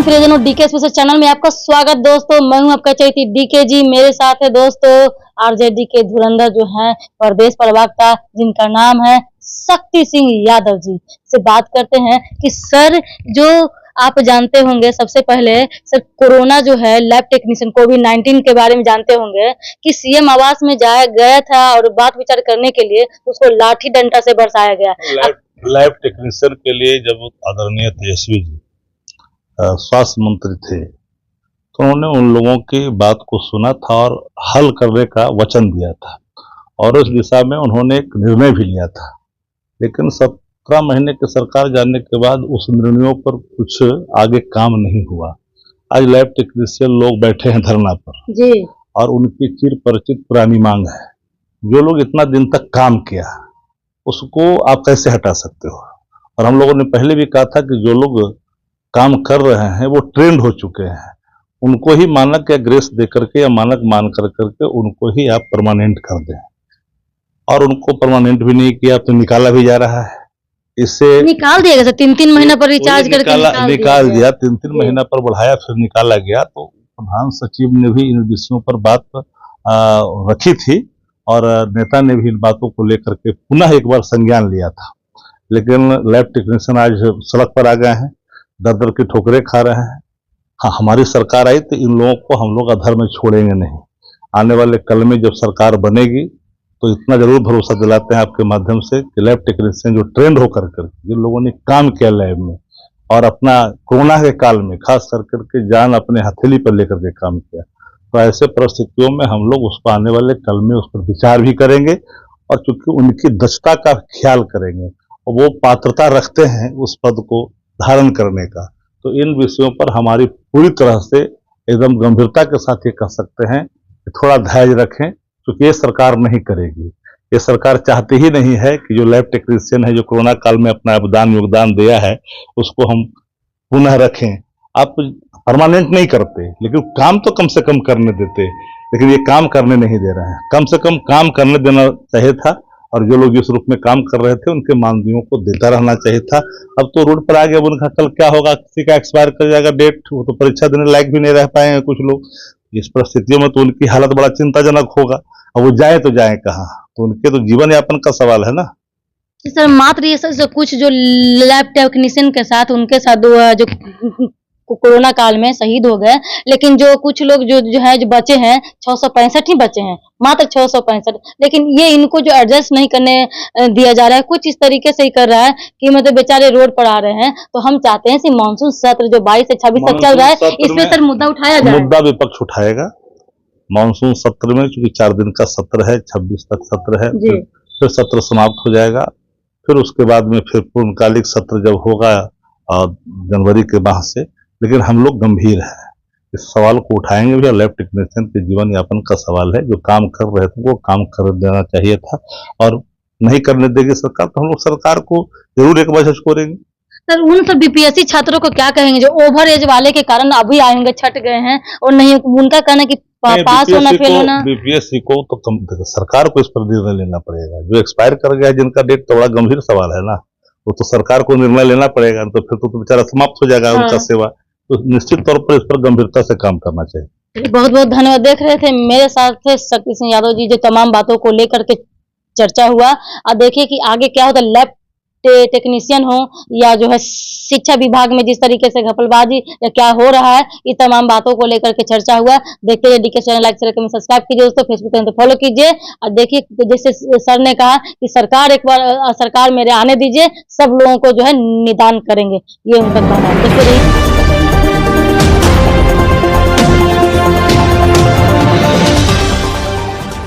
एवं प्रियजनों DK special channel में आपका स्वागत। दोस्तों मैं हूं आपका चैती डीके जी। मेरे साथ है दोस्तों आरजेडी के धुरंधर जो हैं प्रदेश प्रवक्ता, जिनका नाम है शक्ति सिंह यादव जी से बात करते हैं कि सर, जो आप जानते होंगे सबसे पहले सर, कोरोना जो है लैब टेक्नीशियन कोविड-19 के बारे में जानते होंगे कि सीएम आवास में गया था और बात विचार करने के लिए उसको लाठी डंडा से बरसाया गया। लैब टेक्नीशियन के लिए जब आदरणीय तेजस्वी जी स्वास्थ्य मंत्री थे तो उन्होंने उन लोगों की बात को सुना था और हल करने का वचन दिया था और उस दिशा में उन्होंने एक निर्णय भी लिया था। लेकिन 17 महीने की सरकार जाने के बाद उस निर्णयों पर कुछ आगे काम नहीं हुआ। आज लैब टेक्नीशियन लोग बैठे हैं धरना पर जी, और उनकी चिर परिचित पुरानी मांग है। जो लोग इतना दिन तक काम किया उसको आप कैसे हटा सकते हो? और हम लोगों ने पहले भी कहा था कि जो लोग काम कर रहे हैं वो ट्रेंड हो चुके हैं, उनको ही मानक या ग्रेस दे करके या मानक मान करके उनको ही आप परमानेंट कर दें। और उनको परमानेंट भी नहीं किया तो निकाला भी जा रहा है। इससे निकाल दिया गया 3-3 महीना पर रिचार्ज करके निकाल दिया 3-3 महीना पर बढ़ाया, फिर निकाला गया। तो प्रधान सचिव ने भी इन विषयों पर बात रखी थी और नेता ने भी इन बातों को लेकर के पुनः एक बार संज्ञान लिया था। लेकिन लैब टेक्नीशियन आज सड़क पर आ गए हैं, दर दर की ठोकरें खा रहे हैं। हाँ, हमारी सरकार आई तो इन लोगों को हम लोग अधर में छोड़ेंगे नहीं। आने वाले कल में जब सरकार बनेगी तो इतना जरूर भरोसा दिलाते हैं आपके माध्यम से कि लैब टेक्नीशियन जो ट्रेंड होकर जिन लोगों ने काम किया लैब में और अपना कोरोना के काल में खास करके जान अपने हथेली पर लेकर के काम किया, तो ऐसे परिस्थितियों में हम लोग उसको आने वाले कल में उस पर विचार भी करेंगे और चूंकि उनकी दक्षता का ख्याल करेंगे और वो पात्रता रखते हैं उस पद को धारण करने का, तो इन विषयों पर हमारी पूरी तरह से एकदम गंभीरता के साथ ये कह सकते हैं कि थोड़ा धैर्य रखें, क्योंकि ये सरकार नहीं करेगी। ये सरकार चाहती ही नहीं है कि जो लैब टेक्नीशियन है, जो कोरोना काल में अपना योगदान दिया है, उसको हम पुनः रखें। आप परमानेंट नहीं करते लेकिन काम तो कम से कम करने देते, लेकिन ये काम करने नहीं दे रहे हैं। कम से कम काम करने देना चाहिए था और जो लोग जिस रूप में काम कर रहे थे उनके मानदेयों को देता रहना चाहिए था। अब तो रोड पर आ गया, उनका कल क्या होगा, किसी का एक्सपायर कर जाएगा डेट, वो तो परीक्षा देने लायक भी नहीं रह पाएंगे कुछ लोग। इस परिस्थितियों में तो उनकी हालत बड़ा चिंताजनक होगा और वो जाए तो जाए कहाँ? तो उनके तो जीवन यापन का सवाल है ना। सर, मात्र ये सर कुछ जो लैब टेक्नीशियन के साथ उनके साथ जो कोरोना काल में शहीद हो गए, लेकिन जो कुछ लोग जो बचे हैं 665 ही बचे हैं, मात्र 665। लेकिन ये इनको जो एडजस्ट नहीं करने दिया जा रहा है, कुछ इस तरीके से ही कर रहा है कि मतलब बेचारे रोड पर आ रहे हैं। तो हम चाहते हैं कि मानसून सत्र जो 22 से 26 तक चल रहा है, इसमें सर मुद्दा उठाया जाए। मुद्दा विपक्ष उठाएगा मानसून सत्र में, क्योंकि 4 दिन का सत्र है, 26 तक सत्र है, फिर सत्र समाप्त हो जाएगा। फिर उसके बाद में फिर पूर्णकालिक सत्र जब होगा जनवरी के माह से। लेकिन हम लोग गंभीर हैं, इस सवाल को उठाएंगे भी और लैब टेक्नीशियन के जीवन यापन का सवाल है। जो काम कर रहे थे वो काम कर देना चाहिए था और नहीं करने देगी सरकार तो हम लोग सरकार को जरूर एक बार छोड़ेंगे। सर, उन सब बीपीएससी छात्रों को क्या कहेंगे जो ओवर एज वाले के कारण अभी आएंगे, छट गए हैं और नहीं, उनका कहना कि पास होना फेल होना। बीपीएससी को तो सरकार को इस पर निर्णय लेना पड़ेगा। जो एक्सपायर कर गया जिनका डेट, तो बड़ा गंभीर सवाल है ना, वो तो सरकार को निर्णय लेना पड़ेगा। तो फिर तो बेचारा समाप्त हो जाएगा उनका सेवा। तो निश्चित तौर पर इस पर गंभीरता से काम करना चाहिए। बहुत बहुत धन्यवाद। देख रहे थे मेरे साथ थे शक्ति सिंह यादव जी, जो तमाम बातों को लेकर के चर्चा हुआ। और देखिए कि आगे क्या होता है, लैब टेक्नीशियन हो या जो है शिक्षा विभाग में जिस तरीके से घपलबाजी या क्या हो रहा है, ये तमाम बातों को लेकर के चर्चा हुआ। देखते रहिए DK channel, like share comment subscribe कीजिए दोस्तों, फेसबुक पे फॉलो कीजिए। और देखिए जैसे सर ने कहा कि सरकार एक बार सरकार मेरे आने दीजिए, सब लोगों को जो है निदान करेंगे, ये उनका कहना है। देखते रहिए।